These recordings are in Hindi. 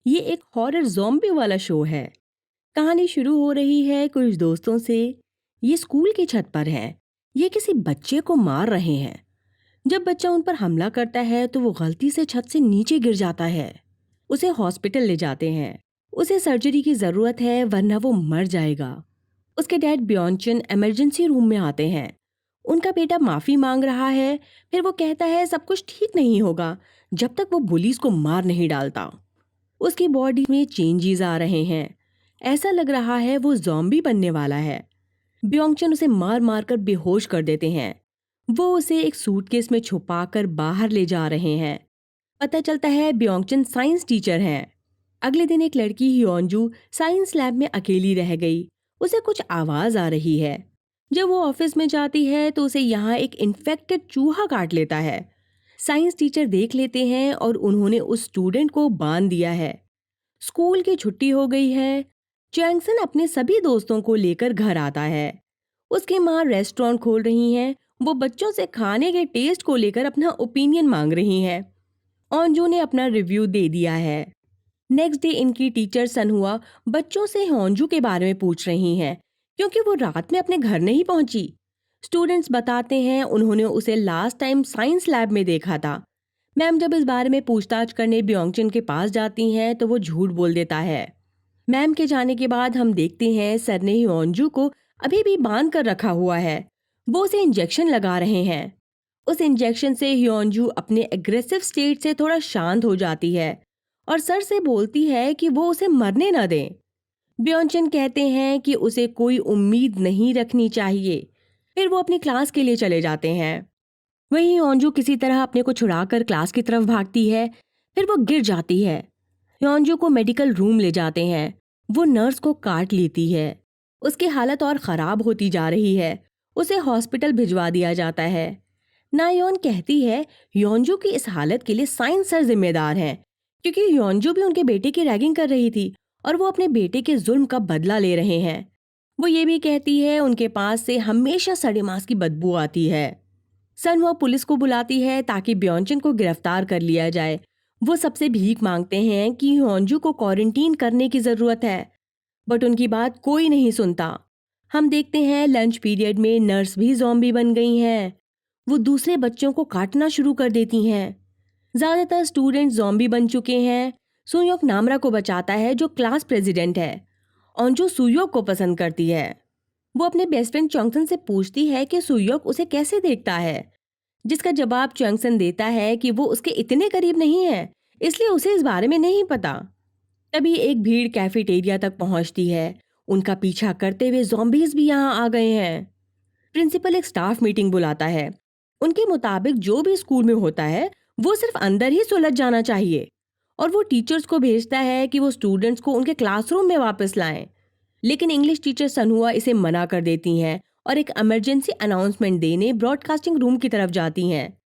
ये एक हॉरर ज़ॉम्बी वाला शो है। कहानी शुरू हो रही है कुछ दोस्तों से। ये स्कूल की छत पर है। ये किसी बच्चे को मार रहे हैं। जब बच्चा उन पर हमला करता है तो वो गलती से छत से नीचे गिर जाता है। उसे हॉस्पिटल ले जाते हैं। उसे सर्जरी की ज़रूरत है वरना वो मर जाएगा। उसके डैड ब्योंचन इमरजेंसी रूम में आते हैं। उनका बेटा माफ़ी मांग रहा है। फिर वो कहता है सब कुछ ठीक नहीं होगा जब तक वो पुलिस को मार नहीं डालता। उसकी बॉडी में चेंजेस आ रहे हैं। ऐसा लग रहा है वो ज़ॉम्बी बनने वाला है। ब्योंगचन उसे मार मार कर बेहोश कर देते हैं। वो उसे एक सूटकेस में छुपाकर बाहर ले जा रहे हैं। पता चलता है ब्योंगचन साइंस टीचर हैं। अगले दिन एक लड़की ह्योंजू साइंस लैब में अकेली रह गई। उसे कुछ आवाज़ आ रही है। जब वो ऑफिस में जाती है तो उसे यहाँ एक इन्फेक्टेड चूहा काट लेता है। साइंस टीचर देख लेते हैं और उन्होंने उस स्टूडेंट को बांध दिया है। स्कूल की छुट्टी हो गई है। चैंगसन अपने सभी दोस्तों को लेकर घर आता है। उसकी माँ रेस्टोरेंट खोल रही हैं। वो बच्चों से खाने के टेस्ट को लेकर अपना ओपिनियन मांग रही हैं। ऑन्जू ने अपना रिव्यू दे दिया है। नेक्स्ट डे इनकी टीचर सनहुआ बच्चों से होंजू के बारे में पूछ रही हैं क्योंकि वो रात में अपने घर नहीं पहुंची। स्टूडेंट्स बताते हैं उन्होंने उसे लास्ट टाइम साइंस लैब में देखा था। मैम जब इस बारे में पूछताछ करने ब्योंगचन के पास जाती हैं तो वो झूठ बोल देता है। मैम के जाने के बाद हम देखते हैं सर ने ह्योंजू को अभी भी बांध कर रखा हुआ है। वो उसे इंजेक्शन लगा रहे हैं। उस इंजेक्शन से ह्योंजू अपने एग्रेसिव स्टेट से थोड़ा शांत हो जाती है और सर से बोलती है कि वो उसे मरने न दें। ब्योंचन कहते हैं कि उसे कोई उम्मीद नहीं रखनी चाहिए। फिर वो अपनी क्लास के लिए चले जाते हैं। वहीं योंजू किसी तरह अपने को छुड़ाकर क्लास की तरफ भागती है। फिर वो गिर जाती है। योंजू को मेडिकल रूम ले जाते हैं। वो नर्स को काट लेती है। उसकी हालत और ख़राब होती जा रही है। उसे हॉस्पिटल भिजवा दिया जाता है। नायोन कहती है योंजू की इस हालत के लिए साइंस सर जिम्मेदार हैं क्योंकि योंजू भी उनके बेटे की रैगिंग कर रही थी और वो अपने बेटे के जुल्म का बदला ले रहे हैं। वो ये भी कहती है उनके पास से हमेशा सड़े मांस की बदबू आती है। सनहुआ पुलिस को बुलाती है ताकि ब्योंचन को गिरफ्तार कर लिया जाए। वो सबसे भीख मांगते हैं कि ह्योंजू को क्वारंटीन करने की जरूरत है, बट उनकी बात कोई नहीं सुनता। हम देखते हैं लंच पीरियड में नर्स भी ज़ॉम्बी बन गई हैं। वो दूसरे बच्चों को काटना शुरू कर देती हैं। ज्यादातर स्टूडेंट ज़ॉम्बी बन चुके हैं। सुयोक नामरा को बचाता है जो क्लास प्रेसिडेंट है और जो सुयोक को पसंद करती है। वो अपने बेस्ट फ्रेंड चोंगसन से पूछती है कि सुयोक उसे कैसे देखता है, जिसका जवाब चोंगसन देता है कि वो उसके इतने करीब नहीं है इसलिए उसे इस बारे में नहीं पता। तभी एक भीड़ कैफेटेरिया तक पहुंचती है। उनका पीछा करते हुए ज़ॉम्बीज भी यहाँ आ गए हैं। प्रिंसिपल एक स्टाफ मीटिंग बुलाता है। उनके मुताबिक जो भी स्कूल में होता है वो सिर्फ अंदर ही सुलझ जाना चाहिए और वो टीचर्स को भेजता है कि वो स्टूडेंट्स को उनके क्लासरूम में वापस लाएं। लेकिन इंग्लिश टीचर सनहुआ इसे मना कर देती हैं और एक इमरजेंसी अनाउंसमेंट देने ब्रॉडकास्टिंग रूम की तरफ जाती हैं।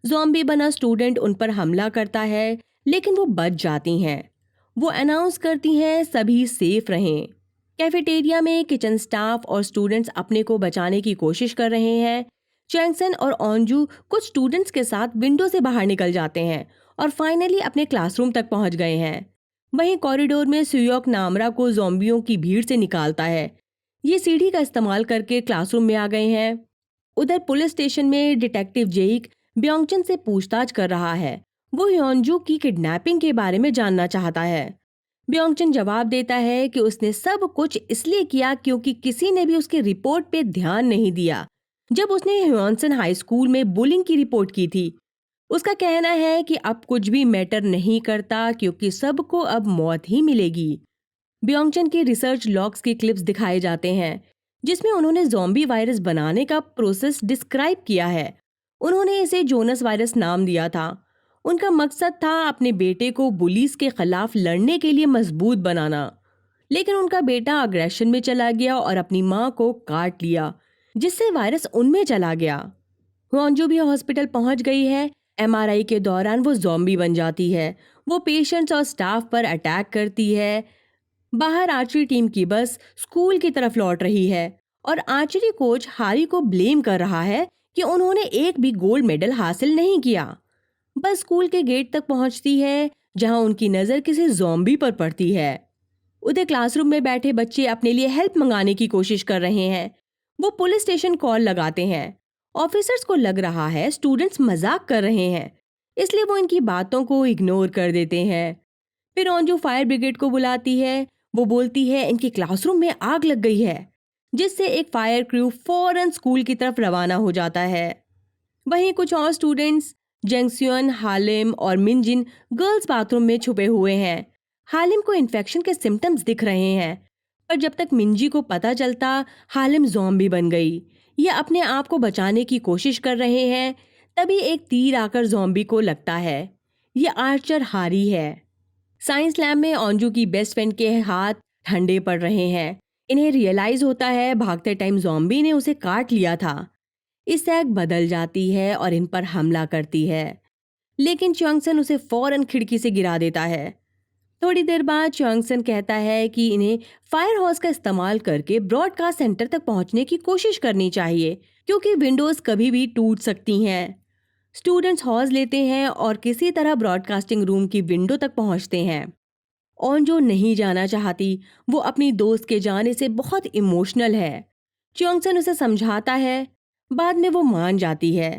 ज़ॉम्बी बना स्टूडेंट उन पर हमला करता है लेकिन वो बच जाती हैं। वो अनाउंस करती हैं सभी सेफ रहें। कैफेटेरिया में किचन स्टाफ और स्टूडेंट्स अपने को बचाने की कोशिश कर रहे हैं। चैंगसन और ऑन्जू कुछ स्टूडेंट्स के साथ विंडो से बाहर निकल जाते हैं और फाइनली अपने क्लासरूम तक पहुंच गए हैं। वहीं कॉरिडोर में सुयोक नामरा को ज़ॉम्बियों की भीड़ से निकालता है। ये सीढ़ी का इस्तेमाल करके क्लासरूम में आ गए हैं। उधर पुलिस स्टेशन में डिटेक्टिव जेइक ब्योंगचन से पूछताछ कर रहा है। वो ह्योंजू की किडनैपिंग के बारे में जानना चाहता है। ब्योंगचन जवाब देता है कि उसने सब कुछ इसलिए किया क्योंकि किसी ने भी उसकी रिपोर्ट पे ध्यान नहीं दिया जब उसने ह्योनसन हाई स्कूल में बुलिंग की रिपोर्ट की थी। उसका कहना है कि अब कुछ भी मैटर नहीं करता क्योंकि सबको अब मौत ही मिलेगी। ब्योंगचन के रिसर्च लॉग्स की क्लिप्स दिखाए जाते हैं जिसमें उन्होंने ज़ॉम्बी वायरस बनाने का प्रोसेस डिस्क्राइब किया है। उन्होंने इसे जोनस वायरस नाम दिया था। उनका मकसद था अपने बेटे को बुलीज के खिलाफ लड़ने के लिए मजबूत बनाना, लेकिन उनका बेटा अग्रेशन में चला गया और अपनी माँ को काट लिया जिससे वायरस उनमें चला गया। हुआंजू भी हॉस्पिटल पहुंच गई है। एमआरआई के दौरान वो ज़ॉम्बी बन जाती है। वो पेशेंट्स और स्टाफ पर अटैक करती है। बाहर आर्चरी टीम की बस स्कूल की तरफ लौट रही है और आर्चरी कोच हारी को ब्लेम कर रहा है कि उन्होंने एक भी गोल्ड मेडल हासिल नहीं किया। बस स्कूल के गेट तक पहुंचती है जहां उनकी नजर किसी ज़ॉम्बी पर पड़ती है। उधर क्लासरूम में बैठे बच्चे अपने लिए हेल्प मंगाने की कोशिश कर रहे हैं। वो पुलिस स्टेशन कॉल लगाते हैं। ऑफिसर्स को लग रहा है स्टूडेंट्स मजाक कर रहे हैं, इसलिए वो इनकी बातों को इग्नोर कर देते हैं। फिर अंजू फायर ब्रिगेड को बुलाती है। वो बोलती है इनके क्लासरूम में आग लग गई है, जिससे एक फायर क्रू फौरन स्कूल की तरफ रवाना हो जाता है। वहीं कुछ और स्टूडेंट्स जेंगसियन, हालिम और मिनजिन गर्ल्स बाथरूम में छुपे हुए हैं। हालिम को इन्फेक्शन के सिम्टम्स दिख रहे हैं, पर जब तक मिंजी को पता चलता हालिम ज़ॉम्बी बन गई। ये अपने आप को बचाने की कोशिश कर रहे हैं, तभी एक तीर आकर ज़ॉम्बी को लगता है। ये आर्चर हारी है। साइंस लैब में अंजू की बेस्ट फ्रेंड के हाथ ठंडे पड़ रहे हैं। इन्हें रियलाइज होता है भागते टाइम ज़ॉम्बी ने उसे काट लिया था। इसैक बदल जाती है और इन पर हमला करती है, लेकिन च्योंगसन उसे फौरन खिड़की से गिरा देता है। थोड़ी देर बाद च्योंगसन कहता है कि इन्हें फायर हाउस का इस्तेमाल करके ब्रॉडकास्ट सेंटर तक पहुंचने की कोशिश करनी चाहिए, क्योंकि विंडोज कभी भी टूट सकती हैं। स्टूडेंट्स हौज लेते हैं और किसी तरह ब्रॉडकास्टिंग रूम की विंडो तक पहुंचते हैं। ओंजो नहीं जाना चाहती, वो अपनी दोस्त के जाने से बहुत इमोशनल है। च्योंगसन उसे समझाता है, बाद में वो मान जाती है।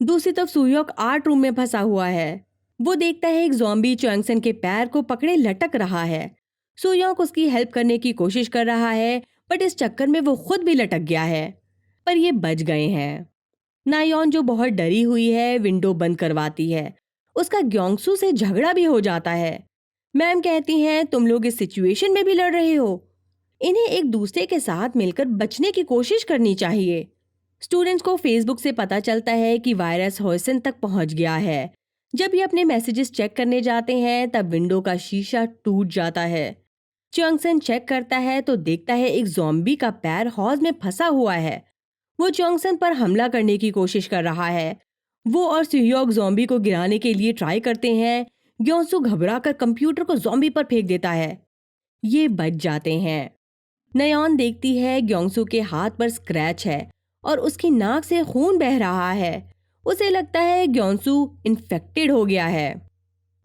दूसरी तरफ सुयोक आर्ट रूम में फंसा हुआ है। वो देखता है एक ज़ॉम्बी च्योंगसन के पैर को पकड़े लटक रहा है। सुयोक उसकी हेल्प करने की कोशिश कर रहा है, बट इस चक्कर में वो खुद भी लटक गया है, पर ये बच गए हैं। नायोन जो बहुत डरी हुई है विंडो बंद करवाती है। उसका ग्योंगसू से झगड़ा भी हो जाता है। मैम कहती हैं तुम लोग इस सिचुएशन में भी लड़ रहे हो, इन्हें एक दूसरे के साथ मिलकर बचने की कोशिश करनी चाहिए। स्टूडेंट्स को फेसबुक से पता चलता है कि वायरस हॉयसन तक पहुंच गया है। जब ये अपने मैसेजेस चेक करने जाते हैं तब विंडो का शीशा टूट जाता है। च्योंगसन चेक करता है तो देखता है एक ज़ॉम्बी का पैर हौज में फंसा हुआ है। वो च्योंगसन पर हमला करने की कोशिश कर रहा है। वो और सुयोक ज़ॉम्बी को गिराने के लिए ट्राई करते हैं। ग्योंसू घबराकर कंप्यूटर को ज़ॉम्बी पर फेंक देता है। ये बच जाते हैं। नयॉन देखती है ग्योंसू के हाथ पर स्क्रैच है और उसकी नाक से खून बह रहा है। उसे लगता है ग्योंसू इन्फेक्टेड हो गया है।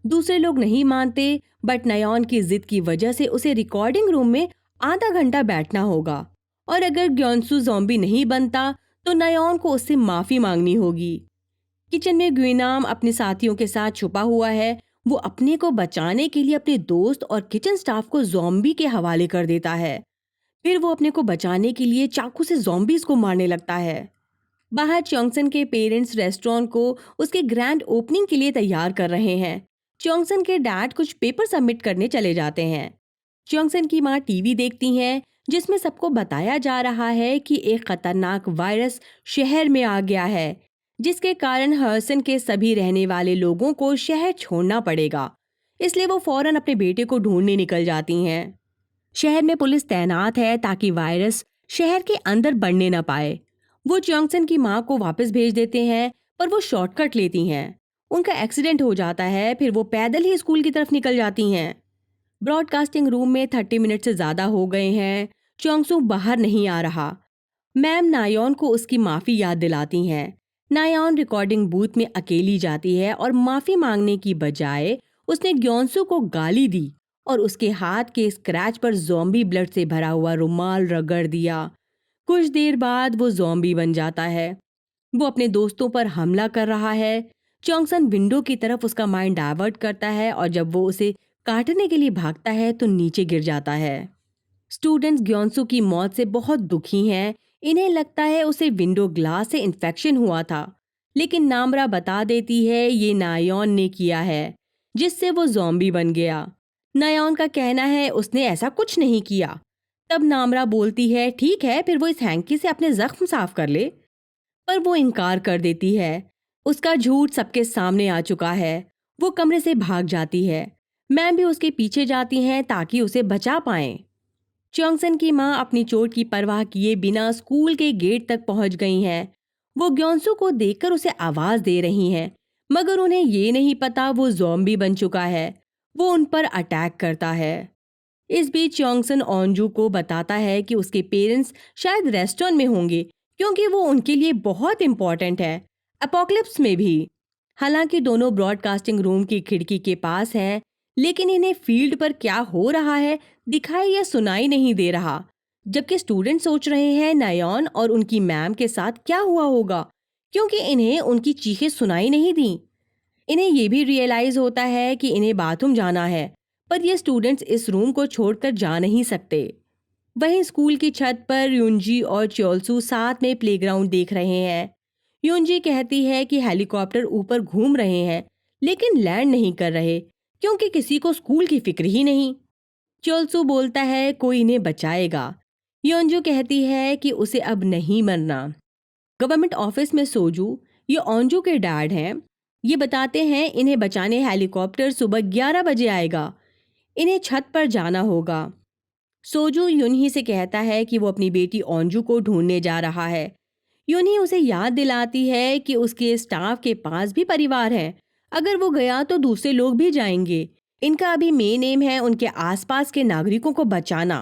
दूसरे लोग नहीं मानते, बट नयॉन की जिद की वजह से उसे रिकॉर्डिंग रूम में आधा घंटा बैठना होगा, और अगर ग्योंसू ज़ॉम्बी नहीं बनता तो नयॉन को उससे माफ़ी मांगनी होगी। किचन में ग्विनाम अपने साथियों के साथ छुपा हुआ है। वो अपने को बचाने के लिए अपने दोस्त और किचन स्टाफ को ज़ॉम्बी के हवाले कर देता है। फिर वो अपने को बचाने के लिए चाकू से ज़ॉम्बीज़ को मारने लगता है। बाहर च्योंगसन के पेरेंट्स रेस्टोरेंट को उसके ग्रैंड ओपनिंग के लिए तैयार कर रहे हैं। च्योंगसन के डैड कुछ पेपर सबमिट करने चले जाते हैं। च्योंगसन की माँ टीवी देखती हैं, जिसमें सबको बताया जा रहा है कि एक खतरनाक वायरस शहर में आ गया है, जिसके कारण हर्सन के सभी रहने वाले लोगों को शहर छोड़ना पड़ेगा। इसलिए वो फौरन अपने बेटे को ढूंढने निकल जाती हैं। शहर में पुलिस तैनात है ताकि वायरस शहर के अंदर बढ़ने न पाए। वो च्योंगसन की माँ को वापस भेज देते हैं, पर वो शॉर्टकट लेती हैं। उनका एक्सीडेंट हो जाता है, फिर वो पैदल ही स्कूल की तरफ निकल जाती हैं। ब्रॉडकास्टिंग रूम में 30 मिनट से ज़्यादा हो गए हैं। च्योंगसू बाहर नहीं आ रहा। मैम नायोन को उसकी माफ़ी याद दिलाती हैं। नायोन रिकॉर्डिंग बूथ में अकेली जाती है और माफ़ी मांगने की बजाय उसने ग्योंसू को गाली दी और उसके हाथ के स्क्रैच पर ज़ॉम्बी ब्लड से भरा हुआ रुमाल रगड़ दिया। कुछ देर बाद वो ज़ॉम्बी बन जाता है। वो अपने दोस्तों पर हमला कर रहा है। च्योंगसन विंडो की तरफ उसका माइंड डाइवर्ट करता है और जब वो उसे काटने के लिए भागता है तो नीचे गिर जाता है। स्टूडेंट्स ग्योंसू की मौत से बहुत दुखी हैं। इन्हें लगता है उसे विंडो ग्लास से इन्फेक्शन हुआ था, लेकिन नामरा बता देती है ये नायोन ने किया है, जिससे वो ज़ॉम्बी बन गया। नायोन का कहना है उसने ऐसा कुछ नहीं किया। तब नामरा बोलती है ठीक है, फिर वो इस हैंकी से अपने जख्म साफ कर ले, पर वो इनकार कर देती है। उसका झूठ सबके सामने आ चुका है। वो कमरे से भाग जाती है। मैम भी उसके पीछे जाती हैं ताकि उसे बचा पाएं। च्योंगसन की माँ अपनी चोट की परवाह किए बिना स्कूल के गेट तक पहुंच गई हैं। वो ग्योंसू को देखकर उसे आवाज दे रही हैं, मगर उन्हें ये नहीं पता वो ज़ॉम्बी बन चुका है। वो उन पर अटैक करता है। इस बीच च्योंगसन ओंजू को बताता है कि उसके पेरेंट्स शायद रेस्टोरेंट में होंगे, क्योंकि वो उनके लिए बहुत इंपॉर्टेंट है, अपोकलिप्स में भी। हालांकि दोनों ब्रॉडकास्टिंग रूम की खिड़की के पास हैं, लेकिन इन्हें फील्ड पर क्या हो रहा है दिखाई या सुनाई नहीं दे रहा। जबकि स्टूडेंट सोच रहे हैं नयन और उनकी मैम के साथ क्या हुआ होगा, क्योंकि इन्हें उनकी चीखें सुनाई नहीं दी। इन्हें ये भी रियलाइज होता है कि इन्हें बाथरूम जाना है, पर ये स्टूडेंट्स इस रूम को छोड़कर जा नहीं सकते। वहीं स्कूल की छत पर युंजी और च्योलसू साथ में प्लेग्राउंड देख रहे हैं। युंजी कहती है कि हेलीकॉप्टर ऊपर घूम रहे हैं, लेकिन लैंड नहीं कर रहे, क्योंकि किसी को स्कूल की फिक्र ही नहीं। च्योलसू बोलता है कोई इन्हें बचाएगा। योंजू कहती है कि उसे अब नहीं मरना। गवर्नमेंट ऑफिस में सोजू, ये ओंजू के डैड हैं, ये बताते हैं इन्हें बचाने हेलीकॉप्टर सुबह 11 बजे आएगा। इन्हें छत पर जाना होगा। सोजू यूनही से कहता है कि वो अपनी बेटी ओंजू को ढूंढने जा रहा है। यूनही उसे याद दिलाती है कि उसके स्टाफ के पास भी परिवार है। अगर वो गया तो दूसरे लोग भी जाएंगे। इनका अभी मेन एम है उनके आसपास के नागरिकों को बचाना।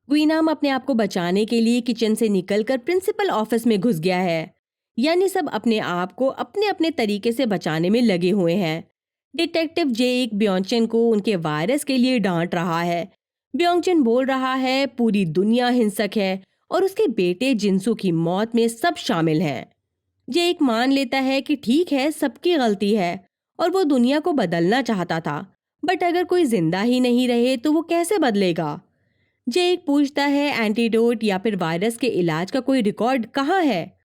गुइनाम अपने आप को बचाने के लिए किचन से निकलकर प्रिंसिपल ऑफिस में घुस गया है। यानी सब अपने आप को अपने अपने तरीके से बचाने में लगे हुए हैं। डिटेक्टिव जेक ब्योंगचन को उनके वायरस के लिए डांट रहा है। ब्योंगचन बोल रहा है पूरी दुनिया हिंसक है और उसके बेटे जिनसू की मौत में सब शामिल हैं। जेक मान लेता है कि ठीक है, सबकी गलती है और वो दुनिया को बदलना चाहता था, बट अगर कोई जिंदा ही नहीं रहे तो वो कैसे बदलेगा। जेक पूछता है एंटीडोट या फिर वायरस के इलाज का कोई रिकॉर्ड कहाँ है,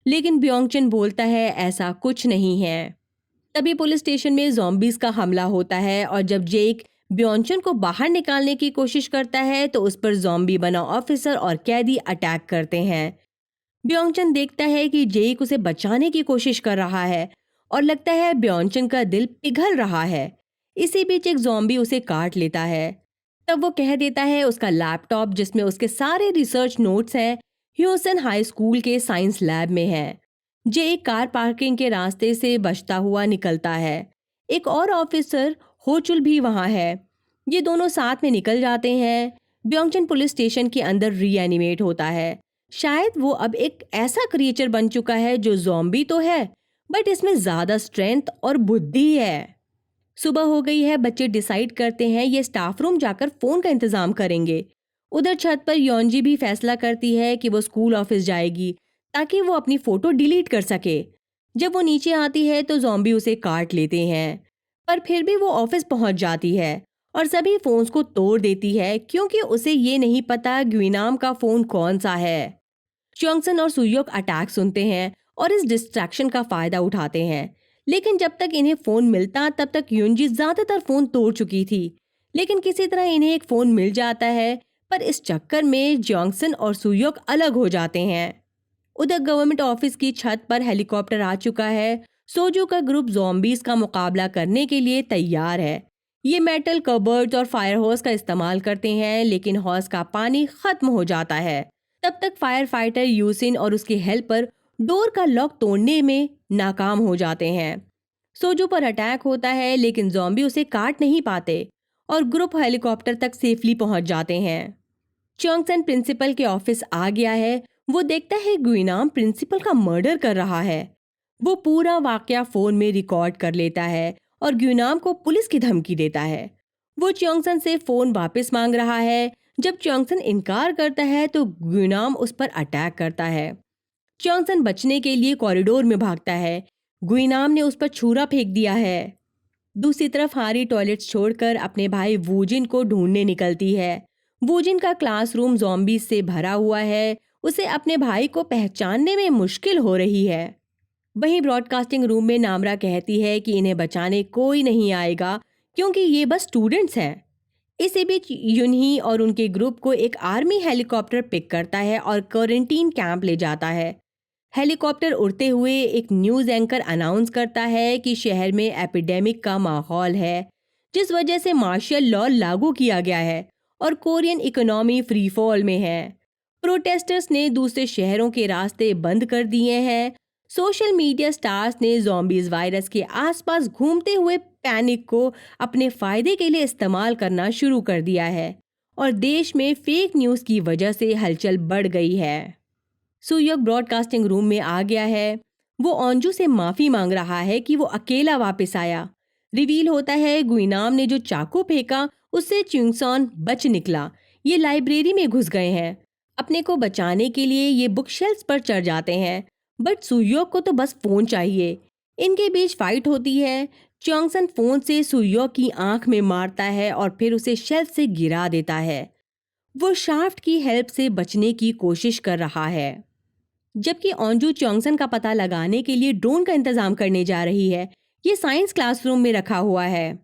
लेकिन ब्योंगचन बोलता है ऐसा कुछ नहीं है। तभी पुलिस स्टेशन में ज़ॉम्बीज का हमला होता है और जब जेक ब्योंगचन को बाहर निकालने की कोशिश करता है तो उस पर ज़ॉम्बी बना ऑफिसर और कैदी अटैक करते हैं। ब्योंगचन देखता है कि जेक उसे बचाने की कोशिश कर रहा है और लगता है ब्योंगचन का दिल पिघल रहा है। इसी बीच एक ज़ॉम्बी उसे काट लेता है। तब वो कह देता है उसका लैपटॉप जिसमें उसके सारे रिसर्च नोट्स हैं ह्यूसन हाई स्कूल के साइंस लैब में है। जेक कार पार्किंग के रास्ते से बचता हुआ निकलता है। एक और ऑफिसर होचुल भी वहां है। ये दोनों साथ में निकल जाते हैं। ब्योंगचन पुलिस स्टेशन के अंदर रीएनिमेट होता है। शायद वो अब एक ऐसा क्रिएचर बन चुका है जो ज़ॉम्बी तो है, बट इसमें ज्यादा स्ट्रेंथ और बुद्धि है। सुबह हो गई है। बच्चे डिसाइड करते हैं ये स्टाफ रूम जाकर फोन का इंतजाम करेंगे। उधर छत पर योंजी भी फैसला करती है कि वो स्कूल ऑफिस जाएगी ताकि वो अपनी फोटो डिलीट कर सके। जब वो नीचे आती है तो ज़ॉम्बी उसे काट लेते हैं, पर फिर भी वो ऑफिस पहुंच जाती है और सभी फोन्स को तोड़ देती है क्योंकि उसे ये नहीं पता ग्विनाम का फोन कौन सा है। च्योंगसन और सुयोक अटैक सुनते हैं और इस डिस्ट्रैक्शन का फायदा उठाते हैं, लेकिन जब तक इन्हें फोन मिलता तब तक युंजी ज्यादातर फोन तोड़ चुकी थी। लेकिन किसी तरह इन्हें एक फोन मिल जाता है, पर इस चक्कर में च्योंगसन और सुयोक अलग हो जाते हैं। उधर गवर्नमेंट ऑफिस की छत पर हेलीकॉप्टर आ चुका है। सोजू का ग्रुप ज़ॉम्बीज का मुकाबला करने के लिए तैयार है। ये मेटल कबर्ड और फायर होस का इस्तेमाल करते हैं, लेकिन हौस का पानी खत्म हो जाता है। तब तक फायर फाइटर यूसिन और उसके हेल्पर डोर का लॉक तोड़ने में नाकाम हो जाते हैं। सोजू पर अटैक होता है, लेकिन ज़ॉम्बी उसे काट नहीं पाते और ग्रुप हेलीकॉप्टर तक सेफली पहुंच जाते हैं। च्योंगसन प्रिंसिपल के ऑफिस आ गया है। वो देखता है गुइनाम प्रिंसिपल का मर्डर कर रहा है। वो पूरा वाकया फोन में रिकॉर्ड कर लेता है और गुइनाम को पुलिस की धमकी देता है। वो च्योंगसन से फोन वापस मांग रहा है। जब च्योंगसन इनकार करता है तो गुइनाम उस पर अटैक करता है। च्योंगसन बचने के लिए कॉरिडोर में भागता है। गुइनाम ने उस पर छुरा फेंक दिया है। दूसरी तरफ हारी टॉयलेट्स छोड़कर अपने भाई वूजिन को ढूंढने निकलती है। वूजिन का क्लासरूम ज़ॉम्बीज से भरा हुआ है। उसे अपने भाई को पहचानने में मुश्किल हो रही है। वहीं ब्रॉडकास्टिंग रूम में नामरा कहती है कि इन्हें बचाने कोई नहीं आएगा क्योंकि ये बस स्टूडेंट्स हैं। इसी बीच युनही और उनके ग्रुप को एक आर्मी हेलीकॉप्टर पिक करता है और क्वारंटीन कैंप ले जाता है। हेलीकॉप्टर उड़ते हुए एक न्यूज़ एंकर अनाउंस करता है कि शहर में एपिडेमिक का माहौल है, जिस वजह से मार्शल लॉ लागू किया गया है और कोरियन इकोनॉमी फ्री फॉल में है। प्रोटेस्टर्स ने दूसरे शहरों के रास्ते बंद कर दिए हैं। सोशल मीडिया स्टार्स ने ज़ॉम्बीज वायरस के आसपास घूमते हुए पैनिक को अपने फायदे के लिए इस्तेमाल करना शुरू कर दिया है और देश में फेक न्यूज़ की वजह से हलचल बढ़ गई है। सुयोग ब्रॉडकास्टिंग रूम में आ गया है। वो अंजू से माफी मांग रहा है कि वो अकेला वापस आया। रिवील होता है गुइनाम ने जो चाकू फेंका उससे च्युंगसॉन बच निकला। ये लाइब्रेरी में घुस गए हैं। अपने को बचाने के लिए ये बुक शेल्फ्स पर चढ़ जाते हैं, बट सुयोक को तो बस फोन चाहिए। इनके बीच फाइट होती है। च्योंगसन फोन से सुयोक की आंख में मारता है और फिर उसे शेल्फ से गिरा देता है। वो शाफ्ट की हेल्प से बचने की कोशिश कर रहा है, जबकि अंजू च्योंगसन का पता लगाने के लिए ड्रोन का इंतजाम करने जा रही है। ये साइंस क्लासरूम में रखा हुआ है।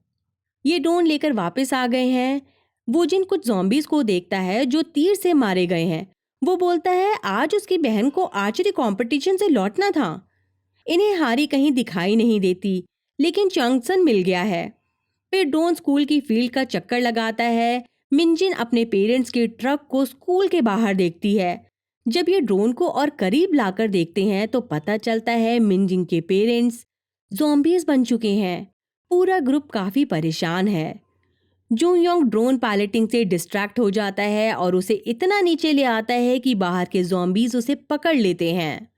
ये ड्रोन लेकर वापस आ गए हैं। वो जिन कुछ zombies को देखता है जो तीर से मारे गए हैं। वो बोलता है आज उसकी बहन को आर्चरी कंपटीशन से लौटना था। इन्हें हारी कहीं दिखाई नहीं देती, लेकिन च्योंगसन मिल गया है। फिर ड्रोन स्कूल की फील्ड का चक्कर लगाता है। मिंजिन अपने पेरेंट्स के ट्रक को स्कूल के बाहर देखती है। जब ये ड्रोन को और करीब लाकर देखते हैं तो पता चलता है मिंजिन के पेरेंट्स zombies बन चुके हैं। पूरा ग्रुप काफी परेशान है। जू योंग ड्रोन पायलटिंग से डिस्ट्रैक्ट हो जाता है और उसे इतना नीचे ले आता है कि बाहर के zombies उसे पकड़ लेते हैं।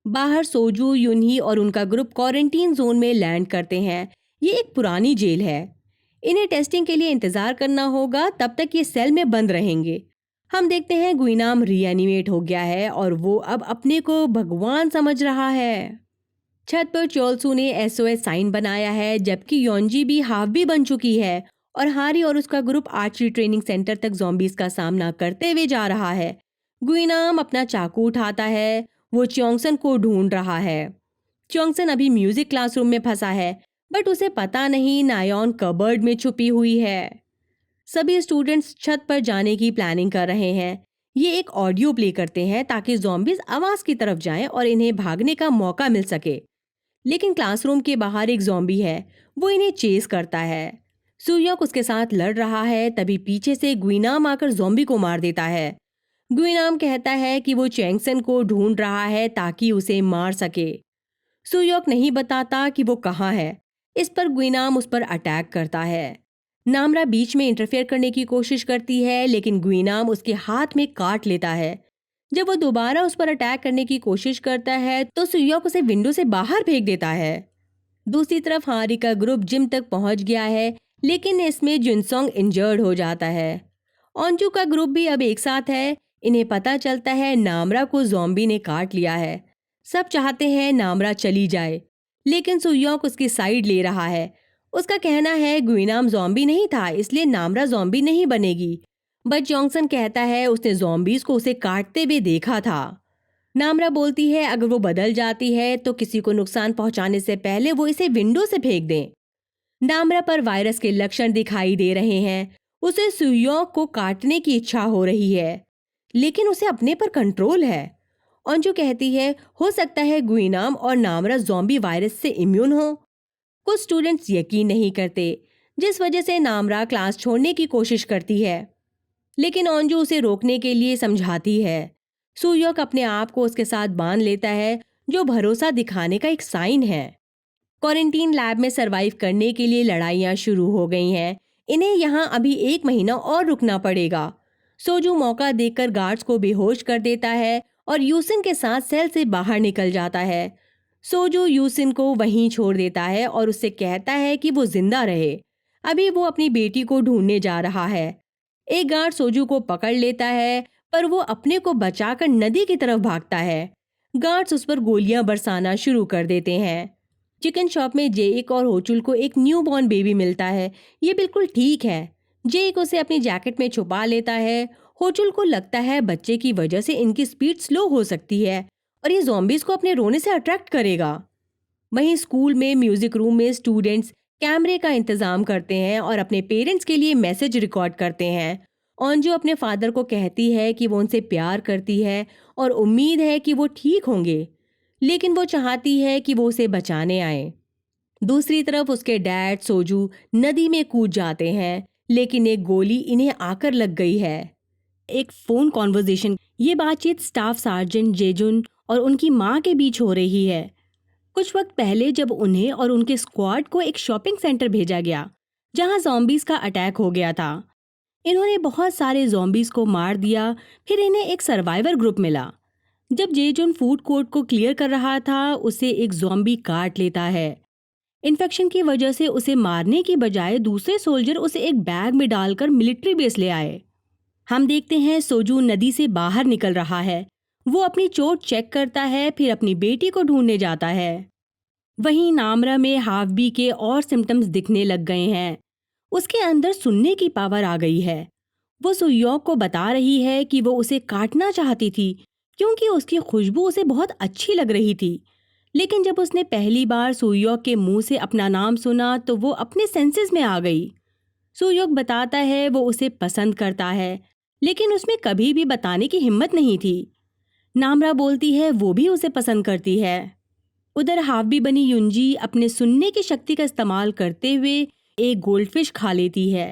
बाहर सोजू, यूनही और उनका ग्रुप क्वारंटीन जोन में लैंड करते हैं। ये एक पुरानी जेल है। इन्हें टेस्टिंग के लिए इंतजार करना होगा, तब तक ये सेल में बंद रहेंगे। हम देखते हैं गुइनाम रीएनिमेट हो गया है और वो अब अपने को भगवान समझ रहा है। छत पर चोलसू ने एसओएस साइन बनाया है, जबकि योंजी भी हाफ भी बन चुकी है और हारी और उसका ग्रुप आर्चरी ट्रेनिंग सेंटर तक zombies का सामना करते हुए जा रहा है। गुइनाम अपना चाकू उठाता है। वो च्योंगसन को ढूंढ रहा है। च्योंगसन अभी म्यूजिक क्लासरूम में फंसा है, बट उसे पता नहीं नायोन कबर्ड में छुपी हुई है। सभी स्टूडेंट्स छत पर जाने की प्लानिंग कर रहे हैं। ये एक ऑडियो प्ले करते हैं ताकि zombies आवाज की तरफ जाएं और इन्हें भागने का मौका मिल सके। लेकिन क्लासरूम के बाहर एक ज़ॉम्बी है। वो इन्हें चेस करता है। सुयोक उसके साथ लड़ रहा है, तभी पीछे से गुइनाम आकर ज़ॉम्बी को मार देता है। गुइनाम कहता है कि वो चैंगसन को ढूंढ रहा है ताकि उसे मार सके। सुयोक नहीं बताता कि वो कहाँ है। इस पर गुइनाम उस पर अटैक करता है। नामरा बीच में इंटरफेयर करने की कोशिश करती है, लेकिन गुइनाम उसके हाथ में काट लेता है। जब वो दोबारा उस पर अटैक करने की कोशिश करता है तो सुयोक उसे विंडो से बाहर फेंक देता है। दूसरी तरफ हारी का ग्रुप जिम तक पहुंच गया है, लेकिन इसमें जुनसोंग इंजर्ड हो जाता है। अंजू का ग्रुप भी अब एक साथ है। इन्हें पता चलता है नामरा को ज़ॉम्बी ने काट लिया है। सब चाहते हैं नामरा चली जाए, लेकिन सुयोक उसकी साइड ले रहा है। उसका कहना है गुइनाम ज़ॉम्बी नहीं था, इसलिए नामरा ज़ॉम्बी नहीं बनेगी। बट जॉन्सन कहता है उसने zombies को उसे काटते हुए देखा था। नामरा बोलती है अगर वो बदल जाती है तो किसी को नुकसान पहुंचाने से पहले वो इसे विंडो से फेंक दें। नामरा पर वायरस के लक्षण दिखाई दे रहे हैं। उसे सुयोक को काटने की इच्छा हो रही है, लेकिन उसे अपने पर कंट्रोल है। अंजू कहती है हो सकता है गुइनाम और नामरा ज़ॉम्बी वायरस से इम्यून हो। कुछ स्टूडेंट्स यकीन नहीं करते, जिस वजह से नामरा क्लास छोड़ने की कोशिश करती है, लेकिन अंजू उसे रोकने के लिए समझाती है। सुयोक अपने आप को उसके साथ बांध लेता है, जो भरोसा दिखाने का एक साइन है। क्वारंटीन लैब में सरवाइव करने के लिए लड़ाइयां शुरू हो गई हैं। इन्हें यहाँ अभी 1 महीना और रुकना पड़ेगा। सोजू मौका देखकर गार्ड्स को बेहोश कर देता है और यूसिन के साथ सेल से बाहर निकल जाता है। सोजू यूसिन को वहीं छोड़ देता है और उससे कहता है कि वो जिंदा रहे। अभी वो अपनी बेटी को ढूंढने जा रहा है। एक गार्ड सोजू को पकड़ लेता है, पर वो अपने को बचाकर नदी की तरफ भागता है। गार्ड्स उस पर गोलियां बरसाना शुरू कर देते हैं। चिकन शॉप में जेइक और होचुल को एक न्यूबॉर्न बेबी मिलता है। ये बिल्कुल ठीक है। जेइक उसे अपनी जैकेट में छुपा लेता है। होचुल को लगता है बच्चे की वजह से इनकी स्पीड स्लो हो सकती है और ये zombies को अपने रोने से अट्रैक्ट करेगा। वहीं स्कूल में म्यूजिक रूम में स्टूडेंट्स कैमरे का इंतजाम करते हैं और अपने पेरेंट्स के लिए मैसेज रिकॉर्ड करते हैं। अंजू अपने फादर को कहती है कि वो उनसे प्यार करती है और उम्मीद है कि वो ठीक होंगे, लेकिन वो चाहती है कि वो उसे बचाने आए। दूसरी तरफ उसके डैड सोजू नदी में कूद जाते हैं, लेकिन एक गोली इन्हें आकर लग गई है। एक फोन कॉन्वर्जेशन, ये बातचीत स्टाफ सार्जेंट जेजुन और उनकी माँ के बीच हो रही है। कुछ वक्त पहले जब उन्हें और उनके स्क्वाड को एक शॉपिंग सेंटर भेजा गया जहां zombies का अटैक हो गया था। इन्होंने बहुत सारे zombies को मार दिया। फिर इन्हें एक सर्वाइवर ग्रुप मिला। जब जेजुन फूड कोर्ट को क्लियर कर रहा था, उसे एक ज़ॉम्बी काट लेता है। इन्फेक्शन की वजह से उसे मारने की बजाय दूसरे सोल्जर उसे एक बैग में डालकर मिलिट्री बेस ले आए। हम देखते हैं सोजू नदी से बाहर निकल रहा है। वो अपनी चोट चेक करता है, फिर अपनी बेटी को ढूंढने जाता है। वहीं नामरा में हाफ बी के और सिम्टम्स दिखने लग गए हैं। उसके अंदर सुनने की पावर आ गई है। वो सुयोक को बता रही है कि वो उसे काटना चाहती थी क्योंकि उसकी खुशबू उसे बहुत अच्छी लग रही थी। लेकिन जब उसने पहली बार सुयोक के मुंह से अपना नाम सुना तो वो अपने सेंसेस में आ गई। सुयोक बताता है वो उसे पसंद करता है, लेकिन उसमें कभी भी बताने की हिम्मत नहीं थी। नामरा बोलती है वो भी उसे पसंद करती है। उधर हावी बनी युंजी अपने सुनने की शक्ति का इस्तेमाल करते हुए एक गोल्डफिश खा लेती है।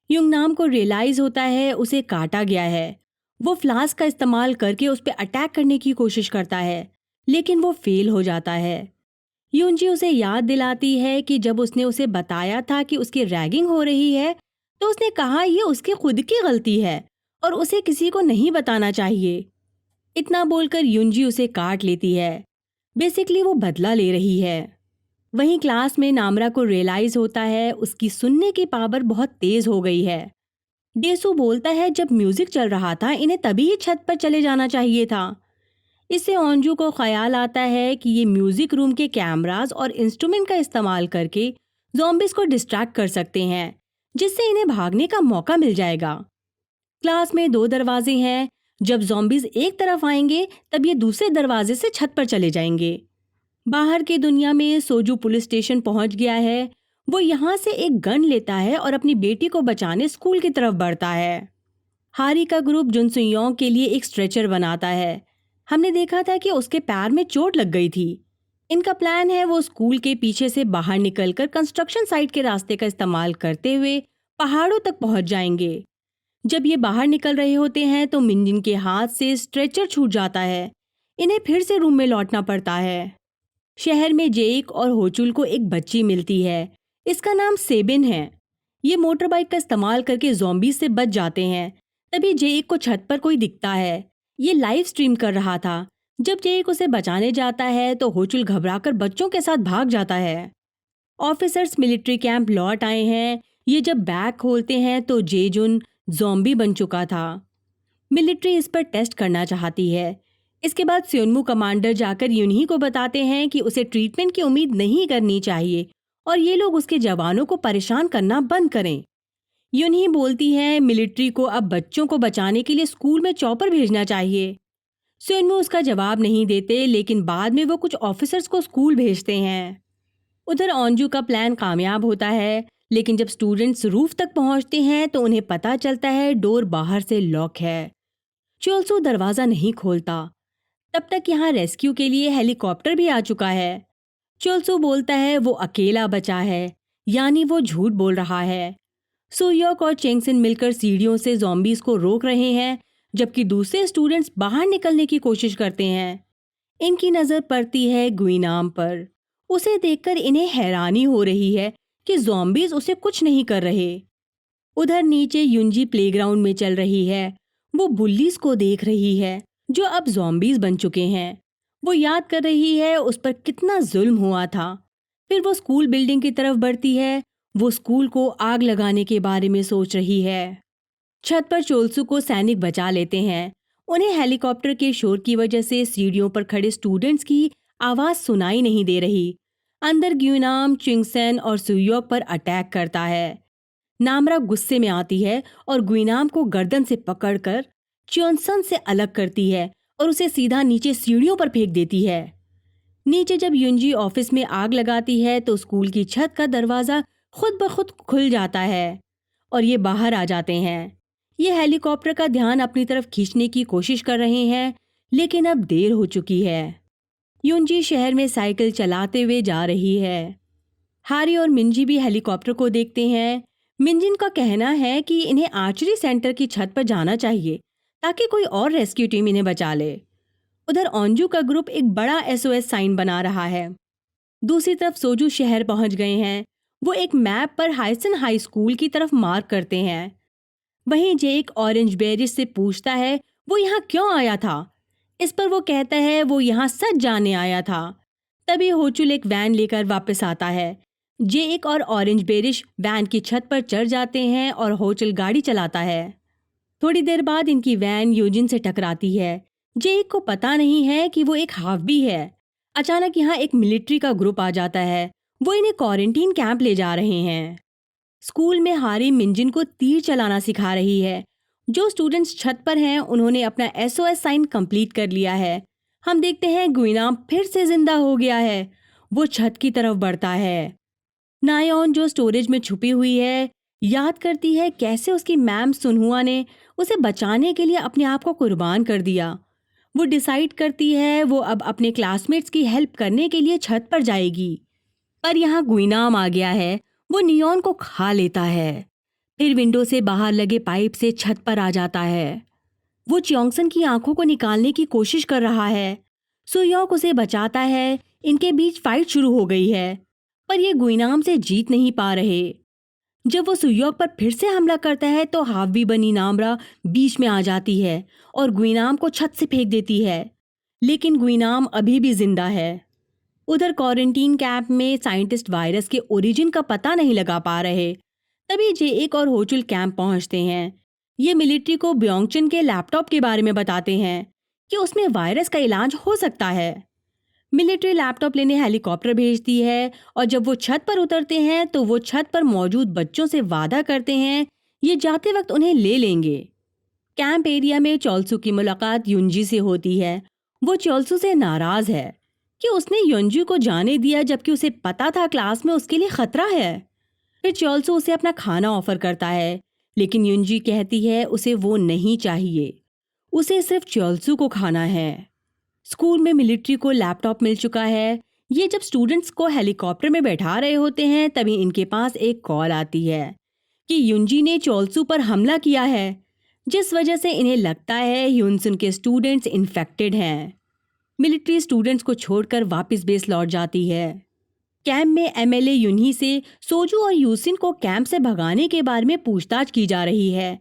युंगनाम को रियलाइज होता है उसे काटा गया है। वो फ्लास्क का इस्तेमाल करके उस पर अटैक करने की कोशिश करता है, लेकिन वो फेल हो जाता है। युंजी उसे याद दिलाती है कि जब उसने उसे बताया था कि उसकी रैगिंग हो रही है, तो उसने कहा ये उसकी खुद की गलती है और उसे किसी को नहीं बताना चाहिए। इतना बोलकर युंजी उसे काट लेती है। बेसिकली वो बदला ले रही है। वहीं क्लास में नामरा को रियलाइज होता है उसकी सुनने की पावर बहुत तेज हो गई है। डेसू बोलता है जब म्यूजिक चल रहा था इन्हें तभी ही छत पर चले जाना चाहिए था। इससे ओंजू को ख्याल आता है कि ये म्यूजिक रूम के कैमरास और इंस्ट्रूमेंट का इस्तेमाल करके ज़ॉम्बीज को डिस्ट्रैक्ट कर सकते हैं, जिससे इन्हें भागने का मौका मिल जाएगा। क्लास में 2 दरवाजे हैं। जब ज़ॉम्बीज एक तरफ आएंगे तब ये दूसरे दरवाजे से छत पर चले जाएंगे। बाहर की दुनिया में सोजू पुलिस स्टेशन पहुंच गया है। वो यहाँ से एक गन लेता है और अपनी बेटी को बचाने स्कूल की तरफ बढ़ता है। हारी का ग्रुप जुनसुयोंग के लिए एक स्ट्रेचर बनाता है। हमने देखा था कि उसके पैर में चोट लग गई थी। इनका प्लान है वो स्कूल के पीछे से बाहर निकलकर कंस्ट्रक्शन साइट के रास्ते का इस्तेमाल करते हुए पहाड़ों तक पहुंच जाएंगे। जब ये बाहर निकल रहे होते हैं तो मिंजिन के हाथ से स्ट्रेचर छूट जाता है। इन्हें फिर से रूम में लौटना पड़ता है। शहर में जेक और होचुल को एक बच्ची मिलती है। इसका नाम सेबिन है। ये मोटर बाइक का इस्तेमाल करके ज़ॉम्बीज से बच जाते हैं। तभी जेक को छत पर कोई दिखता है। ये लाइव स्ट्रीम कर रहा था। जब जेक उसे बचाने जाता है तो होचुल घबराकर बच्चों के साथ भाग जाता है। ऑफिसर्स मिलिट्री कैंप लौट आए हैं। ये जब बैग खोलते हैं तो जेजुन ज़ॉम्बी बन चुका था। मिलिट्री इस पर टेस्ट करना चाहती है। इसके बाद स्योनमू कमांडर जाकर यूनही को बताते हैं कि उसे ट्रीटमेंट की उम्मीद नहीं करनी चाहिए और ये लोग उसके जवानों को परेशान करना बंद करें। यूनही बोलती है मिलिट्री को अब बच्चों को बचाने के लिए स्कूल में चॉपर भेजना चाहिए। स्योनमू उसका जवाब नहीं देते, लेकिन बाद में वो कुछ ऑफिसर्स को स्कूल भेजते हैं। उधर ओंजू का प्लान कामयाब होता है, लेकिन जब स्टूडेंट्स रूफ तक पहुंचते हैं तो उन्हें पता चलता है डोर बाहर से लॉक है। चोलसू दरवाजा नहीं खोलता। तब तक यहाँ रेस्क्यू के लिए हेलीकॉप्टर भी आ चुका है। चोलसू बोलता है वो अकेला बचा है, यानी वो झूठ बोल रहा है। सुयोक और चेंगसिन मिलकर सीढ़ियों से ज़ॉम्बीज को रोक रहे हैं, जबकि दूसरे स्टूडेंट्स बाहर निकलने की कोशिश करते हैं। इनकी नज़र पड़ती है गुइनाम पर। उसे देखकर इन्हें हैरानी हो रही है कि ज़ॉम्बीज उसे कुछ नहीं कर रहे। उधर नीचे युंजी प्लेग्राउंड में चल रही है। वो बुल्लीज को देख रही है जो अब ज़ॉम्बीज बन चुके हैं। वो याद कर रही है उस पर कितना जुल्म हुआ था। फिर वो स्कूल बिल्डिंग की तरफ बढ़ती है। वो स्कूल को आग लगाने के बारे में सोच रही है। छत पर चोलसू को सैनिक बचा लेते हैं। उन्हें हेलीकॉप्टर के शोर की वजह से सीढ़ियों पर खड़े स्टूडेंट्स की आवाज सुनाई नहीं दे रही। अंदर ग्यूनाम, चिंगसेन और सुयोक पर अटैक करता है। नामरा गुस्से में आती है और गुइनाम को गर्दन से पकड़कर च्योनसन से अलग करती है और उसे सीधा नीचे सीढ़ियों पर फेंक देती है। नीचे जब युंजी ऑफिस में आग लगाती है तो स्कूल की छत का दरवाजा खुद ब खुद खुल जाता है और ये बाहर आ जाते हैं। ये हेलीकॉप्टर का ध्यान अपनी तरफ खींचने की कोशिश कर रहे हैं, लेकिन अब देर हो चुकी है। युंजी शहर में साइकिल चलाते हुए जा रही है। हारी और मिंजी भी हेलीकॉप्टर को देखते हैं। मिंजिन का कहना है कि इन्हें आर्चरी सेंटर की छत पर जाना चाहिए ताकि कोई और रेस्क्यू टीम इन्हें बचा ले। उधर ओंजू का ग्रुप एक बड़ा एसओएस साइन बना रहा है। दूसरी तरफ सोजू शहर पहुंच गए हैं। वो एक मैप पर हाइसन हाई स्कूल की तरफ मार्क करते हैं। वहीं जेक ऑरेंज बेरिज से पूछता है वो यहाँ क्यों आया था। इस पर वो कहता है वो यहाँ सच जानने आया था। तभी होचुल एक वैन लेकर वापस आता है। जे एक और ऑरेंज बेरिश वैन की छत पर चढ़ जाते हैं और होचुल गाड़ी चलाता है। थोड़ी देर बाद इनकी वैन यूजिन से टकराती है। जे एक को पता नहीं है कि वो एक हाफबी है। अचानक यहाँ एक मिलिट्री का ग्रुप आ जाता है। वो इन्हें क्वारंटीन कैंप ले जा रहे हैं। स्कूल में हारी मिंजिन को तीर चलाना सिखा रही है। जो स्टूडेंट्स छत पर हैं उन्होंने अपना एसओएस साइन कंप्लीट कर लिया है। हम देखते हैं गुइनाम फिर से जिंदा हो गया है। वो छत की तरफ बढ़ता है। नायोन जो स्टोरेज में छुपी हुई है याद करती है कैसे उसकी मैम सुनहुआ ने उसे बचाने के लिए अपने आप को कुर्बान कर दिया। वो डिसाइड करती है वो अब अपने क्लासमेट्स की हेल्प करने के लिए छत पर जाएगी। पर यहाँ गुइनाम आ गया है। वो नियॉन को खा लेता है। फिर विंडो से बाहर लगे पाइप से छत पर आ जाता है। वो च्योंगसन की आंखों को निकालने की कोशिश कर रहा है। सुयोक उसे बचाता है। इनके बीच फाइट शुरू हो गई है, पर ये गुइनाम से जीत नहीं पा रहे। जब वो सुयोक पर फिर से हमला करता है तो हावी बनी नामरा बीच में आ जाती है और गुइनाम को छत से फेंक देती है। लेकिन गुइनाम अभी भी जिंदा है। उधर क्वारंटीन कैंप में साइंटिस्ट वायरस के ओरिजिन का पता नहीं लगा पा रहे। तभी जे एक और होचुल कैंप पहुंचते हैं। ये मिलिट्री को ब्योंगचन के लैपटॉप के बारे में बताते हैं कि उसमें वायरस का इलाज हो सकता है। मिलिट्री लैपटॉप लेने हेलीकॉप्टर भेजती है और जब वो छत पर उतरते हैं तो वो छत पर मौजूद बच्चों से वादा करते हैं ये जाते वक्त उन्हें ले लेंगे। कैंप एरिया में चोल्सू की मुलाकात युंजी से होती है। वो चोल्सू से नाराज है कि उसने युंजी को जाने दिया जबकि उसे पता था क्लास में उसके लिए खतरा है। फिर चोल्सू उसे अपना खाना ऑफर करता है, लेकिन युंजी कहती है उसे वो नहीं चाहिए, उसे सिर्फ चोल्सू को खाना है। स्कूल में मिलिट्री को लैपटॉप मिल चुका है। ये जब स्टूडेंट्स को हेलीकॉप्टर में बैठा रहे होते हैं तभी इनके पास एक कॉल आती है कि युंजी ने चोल्सू पर हमला किया है, जिस वजह से इन्हें लगता है ह्यूनसुन के स्टूडेंट्स इन्फेक्टेड हैं। मिलिट्री स्टूडेंट्स को छोड़कर वापस बेस लौट जाती है। कैंप में एमएलए युनही से सोजू और यूसिन को कैंप से भगाने के बारे में पूछताछ की जा रही है।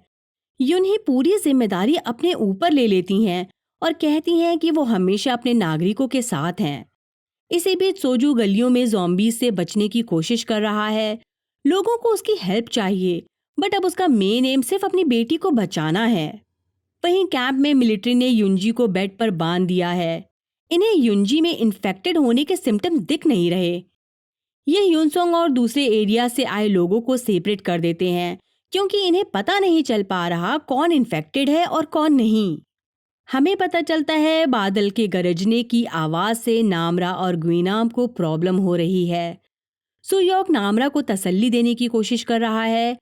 युनही पूरी जिम्मेदारी अपने ऊपर ले लेती हैं और कहती हैं कि वो हमेशा अपने नागरिकों के साथ हैं। इसी बीच सोजू गलियों में ज़ॉम्बीज से बचने की कोशिश कर रहा है। लोगों को उसकी हेल्प चाहिए, बट अब उसका मेन एम सिर्फ अपनी बेटी को बचाना है। वहीं कैंप में मिलिट्री ने युंजी को बेड पर बांध दिया है। इन्हें युंजी में इन्फेक्टेड होने के सिम्टम्स दिख नहीं रहे। ये ह्यूनसोंग और दूसरे एरिया से आए लोगों को सेपरेट कर देते हैं क्योंकि इन्हें पता नहीं चल पा रहा कौन इन्फेक्टेड है और कौन नहीं। हमें पता चलता है बादल के गरजने की आवाज से नामरा और गुइनाम को प्रॉब्लम हो रही है। सुयोक नामरा को तसल्ली देने की कोशिश कर रहा है।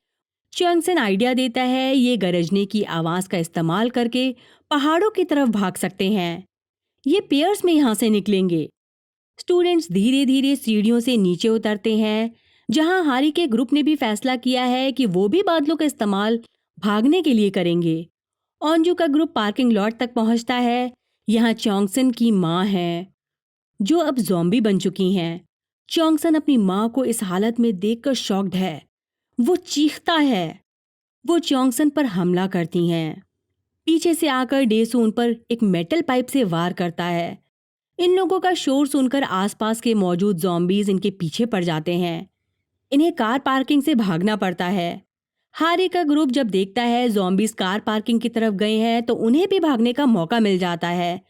च्योंगसन आइडिया देता है ये गरजने की आवाज का इस्तेमाल करके पहाड़ों की तरफ भाग सकते हैं। ये पेयर्स में यहाँ से निकलेंगे। स्टूडेंट्स धीरे धीरे सीढ़ियों से नीचे उतरते हैं। जहां हारी के ग्रुप ने भी फैसला किया है कि वो भी बादलों का इस्तेमाल भागने के लिए करेंगे। ओंजू का ग्रुप पार्किंग लॉट तक पहुंचता है। यहाँ च्योंगसन की माँ है जो अब ज़ॉम्बी बन चुकी हैं। च्योंगसन अपनी माँ को इस हालत में देखकर शॉक्ड है। वो चीखता है। वो च्योंगसन पर हमला करती हैं। पीछे से आकर डेसू उन पर एक मेटल पाइप से वार करता है। इन लोगों का शोर सुनकर आसपास के मौजूद ज़ॉम्बीज इनके पीछे पड़ जाते हैं। इन्हें कार पार्किंग से भागना पड़ता है। हारी का ग्रुप जब देखता है ज़ॉम्बीज कार पार्किंग की तरफ गए हैं तो उन्हें भी भागने का मौका मिल जाता है।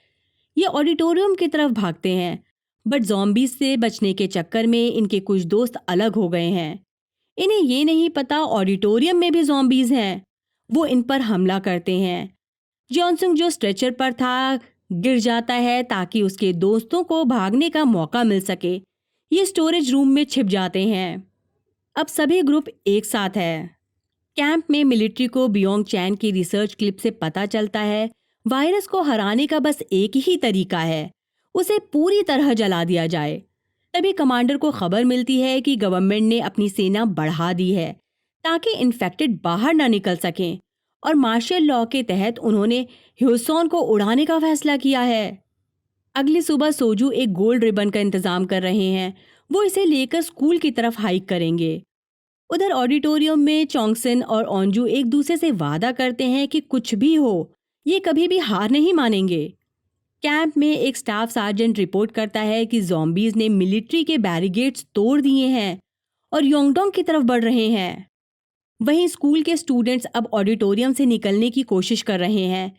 ये ऑडिटोरियम की तरफ भागते हैं, बट ज़ॉम्बीज से बचने के चक्कर में इनके कुछ दोस्त अलग हो गए हैं। इन्हें ये नहीं पता ऑडिटोरियम में भी ज़ॉम्बीज हैं। वो इन पर हमला करते हैं। जॉनसन जो स्ट्रेचर पर था गिर जाता है ताकि उसके दोस्तों को भागने का मौका मिल सके। ये स्टोरेज रूम में छिप जाते हैं। अब सभी ग्रुप एक साथ है। कैंप में मिलिट्री को बियोंग चैन की रिसर्च क्लिप से पता चलता है वायरस को हराने का बस एक ही तरीका है, उसे पूरी तरह जला दिया जाए। तभी कमांडर को खबर मिलती है कि गवर्नमेंट ने अपनी सेना बढ़ा दी है ताकि इन्फेक्टेड बाहर ना निकल सकें और मार्शल लॉ के तहत उन्होंने ह्यूसॉन को उड़ाने का फैसला किया है। अगली सुबह सोजू एक गोल्ड रिबन का इंतजाम कर रहे हैं। वो इसे लेकर स्कूल की तरफ हाइक करेंगे। उधर ऑडिटोरियम में चोंगसन और ओंजू एक दूसरे से वादा करते हैं कि कुछ भी हो ये कभी भी हार नहीं मानेंगे। कैंप में एक स्टाफ सार्जेंट रिपोर्ट करता है कि ज़ॉम्बीज ने मिलिट्री के बैरिकेड्स तोड़ दिए हैं और योंगडोंग की तरफ बढ़ रहे हैं। वहीं स्कूल के स्टूडेंट्स अब ऑडिटोरियम से निकलने की कोशिश कर रहे हैं।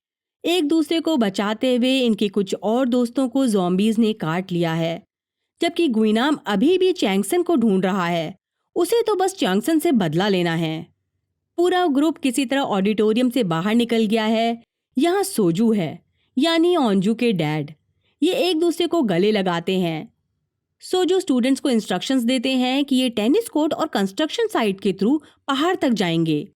एक दूसरे को बचाते हुए इनके कुछ और दोस्तों को ज़ॉम्बीज ने काट लिया है, जबकि गुइनाम अभी भी चैंगसन को ढूंढ रहा है। उसे तो बस चैंगसन से बदला लेना है। पूरा ग्रुप किसी तरह ऑडिटोरियम से बाहर निकल गया है। यहाँ सोजू है, यानी ओंजू के डैड। ये एक दूसरे को गले लगाते हैं। सोजू स्टूडेंट्स को इंस्ट्रक्शंस देते हैं कि ये टेनिस कोर्ट और कंस्ट्रक्शन साइट के थ्रू पहाड़ तक जाएंगे।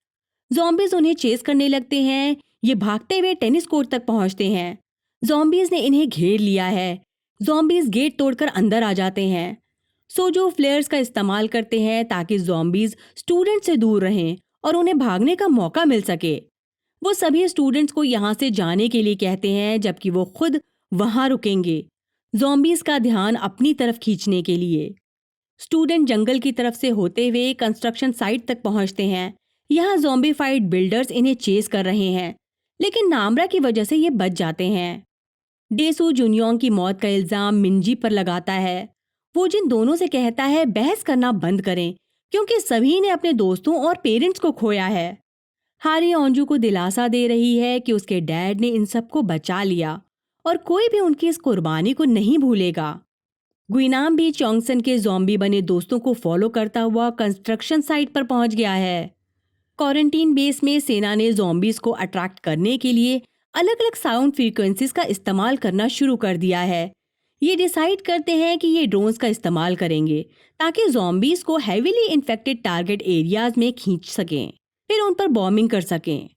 ज़ॉम्बीज उन्हें चेस करने लगते हैं। ये भागते हुए टेनिस कोर्ट तक पहुंचते हैं। ज़ॉम्बीज ने इन्हें घेर लिया है। ज़ॉम्बीज गेट तोड़कर अंदर आ जाते हैं। सोजो फ्लेयर्स का इस्तेमाल करते हैं ताकि ज़ॉम्बीज स्टूडेंट से दूर रहें और उन्हें भागने का मौका मिल सके। वो सभी स्टूडेंट्स को यहाँ से जाने के लिए कहते हैं, जबकि वो खुद वहाँ रुकेंगे, ज़ॉम्बीज का ध्यान अपनी तरफ खींचने के लिए। स्टूडेंट जंगल की तरफ से होते हुए कंस्ट्रक्शन साइट तक पहुँचते हैं। यहाँ ज़ॉम्बीफाइड बिल्डर्स इन्हें चेस कर रहे हैं, लेकिन नामरा की वजह से ये बच जाते हैं। डेसू जुनियोंग की मौत का इल्ज़ाम मिंजी पर लगाता है। वो जिन दोनों से कहता है बहस करना बंद करें, क्योंकि सभी ने अपने दोस्तों और पेरेंट्स को खोया है। हारी ओंजू को दिलासा दे रही है कि उसके डैड ने इन सबको बचा लिया और कोई भी उनकी इस कुर्बानी को नहीं भूलेगा। गुइनाम भी चोंगसन के ज़ॉम्बी बने दोस्तों को फॉलो करता हुआ कंस्ट्रक्शन साइट पर पहुंच गया है। क्वारंटीन बेस में सेना ने ज़ॉम्बीज को अट्रैक्ट करने के लिए अलग अलग साउंड फ्रीक्वेंसीज का इस्तेमाल करना शुरू कर दिया है। ये डिसाइड करते हैं कि ये ड्रोन्स का इस्तेमाल करेंगे ताकि ज़ॉम्बीज को हेविली इन्फेक्टेड टारगेट एरियाज में खींच सकें, फिर उन पर बॉम्बिंग कर सकें।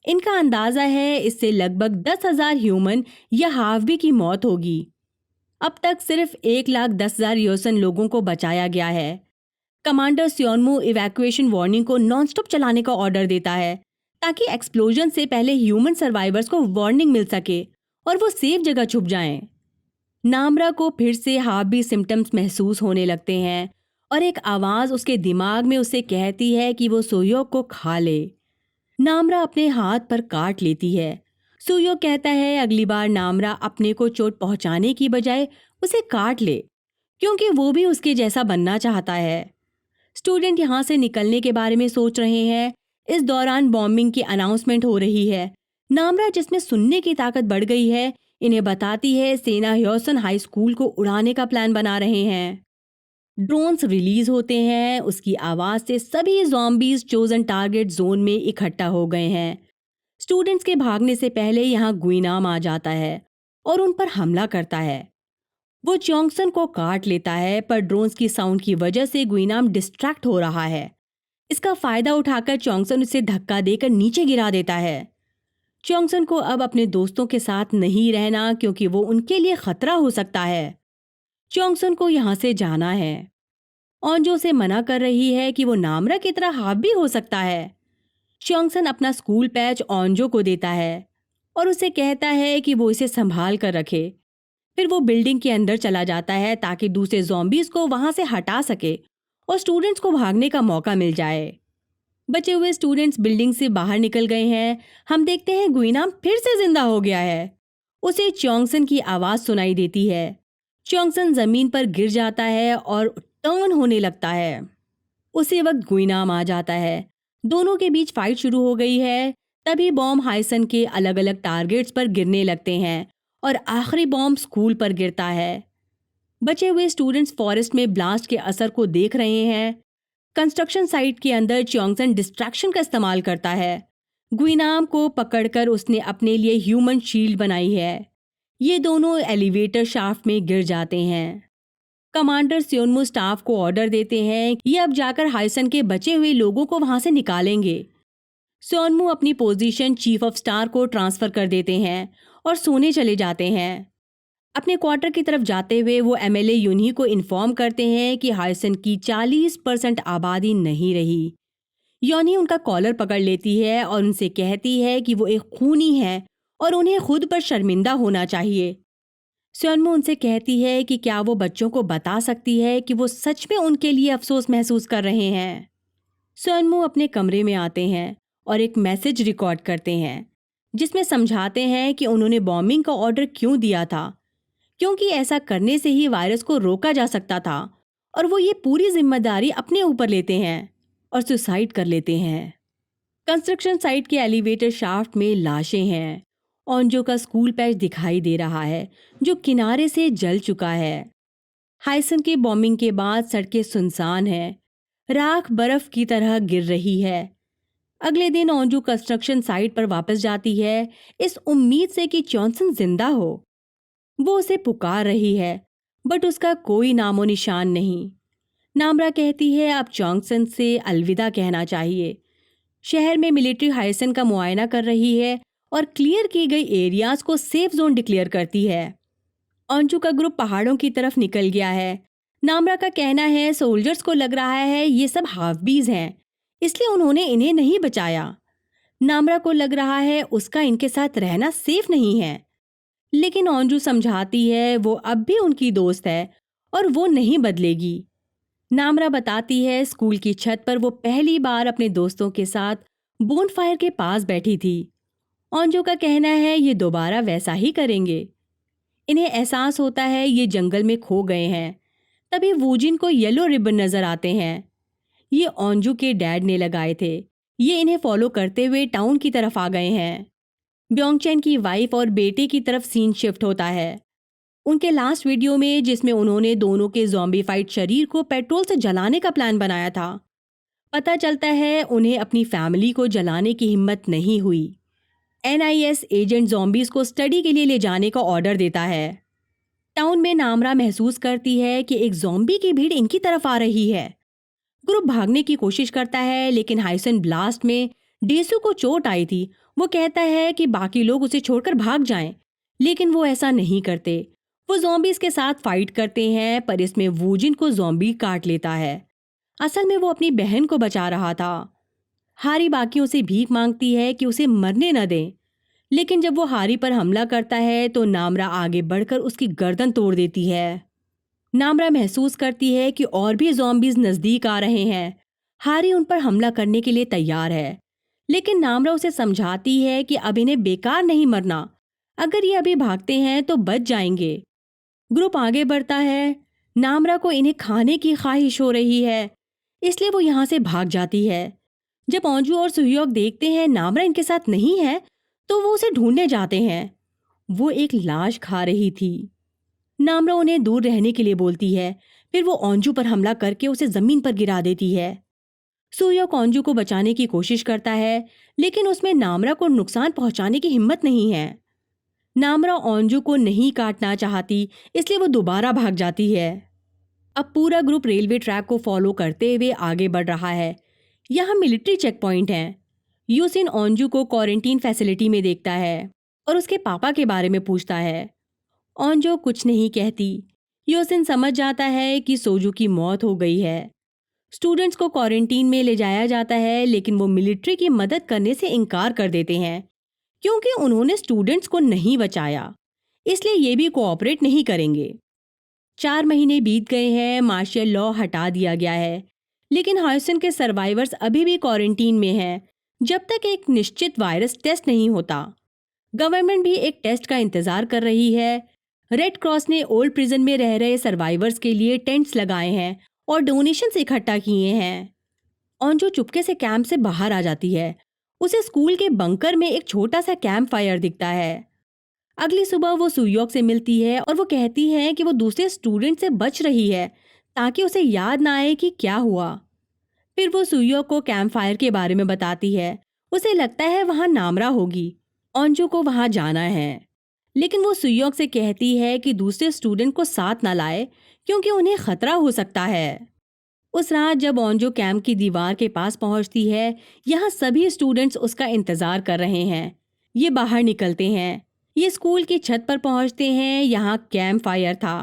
इनका अंदाजा है इससे लगभग 10,000 ह्यूमन या हाफबी की मौत होगी। अब तक सिर्फ 1,10,000 योसन लोगों को बचाया गया है। कमांडर स्योनमू इवैक्यूएशन वार्निंग को नॉनस्टॉप चलाने का ऑर्डर देता है ताकि एक्सप्लोजन से पहले ह्यूमन सर्वाइवर्स को वार्निंग मिल सके और वो सेफ जगह छुप जाएं। नामरा को फिर से हाफबी सिम्टम्स महसूस होने लगते हैं और एक आवाज़ उसके दिमाग में उसे कहती है कि वो सुयोक को खा ले। नामरा अपने हाथ पर काट लेती है। सुयोक कहता है अगली बार नामरा अपने को चोट पहुंचाने की बजाय उसे काट ले, क्योंकि वो भी उसके जैसा बनना चाहता है। स्टूडेंट यहाँ से निकलने के बारे में सोच रहे हैं। इस दौरान बॉम्बिंग की अनाउंसमेंट हो रही है। नामरा, जिसमें सुनने की ताकत बढ़ गई है, इन्हें बताती है सेना ह्योसन हाई स्कूल को उड़ाने का प्लान बना रहे हैं। ड्रोन्स रिलीज होते हैं। उसकी आवाज़ से सभी ज़ॉम्बीज चोजन टारगेट जोन में इकट्ठा हो गए हैं। स्टूडेंट्स के भागने से पहले यहाँ गुइनाम आ जाता है और उन पर हमला करता है। वो चोंगसन को काट लेता है, पर ड्रोन्स की साउंड की वजह से गुइनाम डिस्ट्रैक्ट हो रहा है। इसका फायदा उठाकर चोंगसन उसे धक्का देकर नीचे गिरा देता है। चोंगसन को अब अपने दोस्तों के साथ नहीं रहना, क्योंकि वो उनके लिए खतरा हो सकता है। चोंगसन को यहाँ से जाना है। ओंजो से मना कर रही है कि वो नामरा की तरह हाफ भी हो सकता है। चोंगसन अपना स्कूल पैच ओंजो को देता है और उसे कहता है कि वो इसे संभाल कर रखे। फिर वो बिल्डिंग के अंदर चला जाता है ताकि दूसरे ज़ॉम्बीज को वहां से हटा सके और स्टूडेंट्स को भागने का मौका मिल जाए। बचे हुए स्टूडेंट्स बिल्डिंग से बाहर निकल गए हैं। हम देखते हैं गुइनाम फिर से जिंदा हो गया है। उसे चोंगसन की आवाज़ सुनाई देती है। चोंगसन जमीन पर गिर जाता है और टर्न होने लगता है। उसी वक्त गुइनाम आ जाता है। दोनों के बीच फाइट शुरू हो गई है। तभी बॉम्ब हाइसन के अलग अलग टारगेट्स पर गिरने लगते हैं और आखिरी बॉम्ब स्कूल पर गिरता है। बचे हुए स्टूडेंट्स फॉरेस्ट में ब्लास्ट के असर को देख रहे हैं। कंस्ट्रक्शन साइट के अंदर चोंगसन डिस्ट्रैक्शन का इस्तेमाल करता है। गुइनाम को पकड़कर उसने अपने लिए ह्यूमन शील्ड बनाई है। ये दोनों एलिवेटर शाफ्ट में गिर जाते हैं। कमांडर स्योनमू स्टाफ को ऑर्डर देते हैं ये अब जाकर हाइसन के बचे हुए लोगों को वहां से निकालेंगे। स्योनमू अपनी पोजीशन चीफ ऑफ स्टाफ को ट्रांसफर कर देते हैं और सोने चले जाते हैं। अपने क्वार्टर की तरफ जाते हुए वो एमएलए यूनी को इन्फॉर्म करते हैं कि हाइसन की 40% आबादी नहीं रही। योनी उनका कॉलर पकड़ लेती है और उनसे कहती है कि वो एक खूनी है और उन्हें खुद पर शर्मिंदा होना चाहिए। स्योनमू उनसे कहती है कि क्या वो बच्चों को बता सकती है कि वो सच में उनके लिए अफसोस महसूस कर रहे हैं। स्योनमू अपने कमरे में आते हैं और एक मैसेज रिकॉर्ड करते हैं जिसमें समझाते हैं कि उन्होंने बॉम्बिंग का ऑर्डर क्यों दिया था, क्योंकि ऐसा करने से ही वायरस को रोका जा सकता था और वो ये पूरी जिम्मेदारी अपने ऊपर लेते हैं और सुसाइड कर लेते हैं। कंस्ट्रक्शन साइट के एलिवेटर शाफ्ट में लाशें हैं। ओंजो का स्कूल पैच दिखाई दे रहा है जो किनारे से जल चुका है। हाइसन की बॉम्बिंग के बाद सड़कें सुनसान हैं, राख बर्फ की तरह गिर रही है। अगले दिन ओंजू कंस्ट्रक्शन साइट पर वापस जाती है, इस उम्मीद से कि जॉनसन जिंदा हो। वो उसे पुकार रही है, बट उसका कोई नामो निशान नहीं। नामरा कहती है अब जॉनसन से अलविदा कहना चाहिए। शहर में मिलिट्री हाइसन का मुआयना कर रही है और क्लियर की गई एरियाज को सेफ जोन डिक्लेयर करती है। ओंजू का ग्रुप पहाड़ों की तरफ निकल गया है। नामरा का कहना है सोल्जर्स को लग रहा है ये सब हाफबीज हैं, इसलिए उन्होंने इन्हें नहीं बचाया। नामरा को लग रहा है उसका इनके साथ रहना सेफ नहीं है, लेकिन ओंजू समझाती है वो अब भी उनकी दोस्त है और वो नहीं बदलेगी। नामरा बताती है स्कूल की छत पर वो पहली बार अपने दोस्तों के साथ बोनफायर के पास बैठी थी। ओंजू का कहना है ये दोबारा वैसा ही करेंगे। इन्हें एहसास होता है ये जंगल में खो गए हैं। तभी वूजिन को येलो रिबन नजर आते हैं। ये ओंजू के डैड ने लगाए थे। ये इन्हें फॉलो करते हुए टाउन की तरफ आ गए हैं। ब्योंगचैन की वाइफ और बेटे की तरफ सीन शिफ्ट होता है। उनके लास्ट वीडियो में जिसमें उन्होंने दोनों के ज़ॉम्बीफाइड शरीर को पेट्रोल से जलाने का प्लान बनाया था, पता चलता है उन्हें अपनी फैमिली को जलाने की हिम्मत नहीं हुई। NIS एजेंट ज़ॉम्बीज को स्टडी के लिए ले जाने का ऑर्डर देता है। टाउन में नामरा महसूस करती है कि एक ज़ॉम्बी की भीड़ इनकी तरफ आ रही है। ग्रुप भागने की कोशिश करता है, लेकिन हाइसन ब्लास्ट में डेसू को चोट आई थी। वो कहता है कि बाकी लोग उसे छोड़कर भाग जाएं, लेकिन वो ऐसा नहीं करते। वो ज़ॉम्बीज के साथ फाइट करते हैं, पर इसमें वूजिन को ज़ॉम्बी काट लेता है। असल में वो अपनी बहन को बचा रहा था। हारी बाकियों से भीख मांगती है कि उसे मरने न दें, लेकिन जब वो हारी पर हमला करता है तो नामरा आगे बढ़कर उसकी गर्दन तोड़ देती है। नामरा महसूस करती है कि और भी ज़ॉम्बीज नज़दीक आ रहे हैं। हारी उन पर हमला करने के लिए तैयार है, लेकिन नामरा उसे समझाती है कि अब इन्हें बेकार नहीं मरना। अगर ये अभी भागते हैं तो बच जाएंगे। ग्रुप आगे बढ़ता है। नामरा को इन्हें खाने की ख्वाहिश हो रही है, इसलिए वो यहाँ से भाग जाती है। जब ओंजू और सुह्योक देखते हैं नामरा इनके साथ नहीं है, तो वो उसे ढूंढने जाते हैं। वो एक लाश खा रही थी। नामरा उन्हें दूर रहने के लिए बोलती है, फिर वो ओंजू पर हमला करके उसे जमीन पर गिरा देती है। सुह्योक ओंजू को बचाने की कोशिश करता है, लेकिन उसमें नामरा को नुकसान पहुंचाने की हिम्मत नहीं है। नामरा ओंजू को नहीं काटना चाहती, इसलिए वो दोबारा भाग जाती है। अब पूरा ग्रुप रेलवे ट्रैक को फॉलो करते हुए आगे बढ़ रहा है। यहाँ मिलिट्री चेक पॉइंट है। यूसिन ओंजू को क्वारंटीन फैसिलिटी में देखता है और उसके पापा के बारे में पूछता है। ओंजू कुछ नहीं कहती। यूसिन समझ जाता है कि सोजू की मौत हो गई है। स्टूडेंट्स को क्वारंटीन में ले जाया जाता है, लेकिन वो मिलिट्री की मदद करने से इनकार कर देते हैं, क्योंकि उन्होंने स्टूडेंट्स को नहीं बचाया, इसलिए ये भी कोऑपरेट नहीं करेंगे। 4 महीने बीत गए हैं, मार्शल लॉ हटा दिया गया है, लेकिन हाइसन के सर्वाइवर्स अभी भी क्वारंटीन में हैं, जब तक एक निश्चित वायरस टेस्ट नहीं होता। गवर्नमेंट भी एक टेस्ट का इंतजार कर रही है। रेड क्रॉस ने ओल्ड प्रिजन में रह रहे सर्वाइवर्स के लिए टेंट्स लगाए हैं और डोनेशंस इकट्ठा किए हैं। ओंजू चुपके से कैंप से बाहर आ जाती है। उसे स्कूल के बंकर में एक छोटा सा कैंप फायर दिखता है। अगली सुबह वो सुह्योक से मिलती है और वो कहती है कि वो दूसरे स्टूडेंट से बच रही है ताकि उसे याद ना आए कि क्या हुआ। फिर वो सुह्योक को कैंप फायर के बारे में बताती है। उसे लगता है वहां नामरा होगी। ओंजू को वहां जाना है, लेकिन वो सुह्योक से कहती है कि दूसरे स्टूडेंट को साथ ना लाए, क्योंकि उन्हें खतरा हो सकता है। उस रात जब ओंजू कैंप की दीवार के पास पहुंचती है, यहाँ सभी स्टूडेंट्स उसका इंतजार कर रहे हैं। ये बाहर निकलते हैं। ये स्कूल की छत पर पहुंचते हैं। यहाँ कैंप फायर था।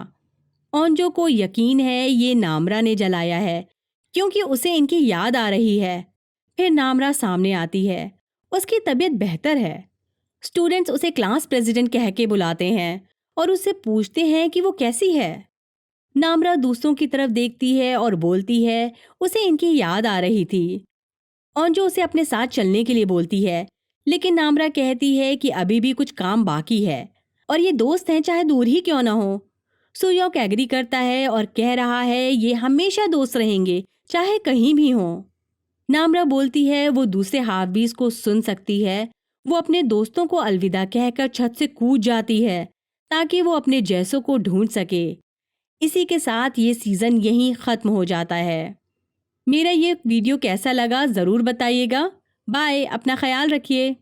ओंजू को यकीन है ये नामरा ने जलाया है, क्योंकि उसे इनकी याद आ रही है। फिर नामरा सामने आती है। उसकी तबीयत बेहतर है। स्टूडेंट्स उसे क्लास प्रेसिडेंट कह के बुलाते हैं और उससे पूछते हैं कि वो कैसी है। नामरा दूसरों की तरफ देखती है और बोलती है उसे इनकी याद आ रही थी। ओंजू उसे अपने साथ चलने के लिए बोलती है, लेकिन नामरा कहती है कि अभी भी कुछ काम बाकी है और ये दोस्त हैं चाहे दूर ही क्यों ना हो। सुयोक एग्री करता है और कह रहा है ये हमेशा दोस्त रहेंगे चाहे कहीं भी हो। नामरा बोलती है वो दूसरे हाफिज को सुन सकती है। वो अपने दोस्तों को अलविदा कहकर छत से कूद जाती है ताकि वो अपने जैसों को ढूंढ सके। इसी के साथ ये सीजन यहीं खत्म हो जाता है। मेरा ये वीडियो कैसा लगा ज़रूर बताइएगा। बाय, अपना ख्याल रखिए।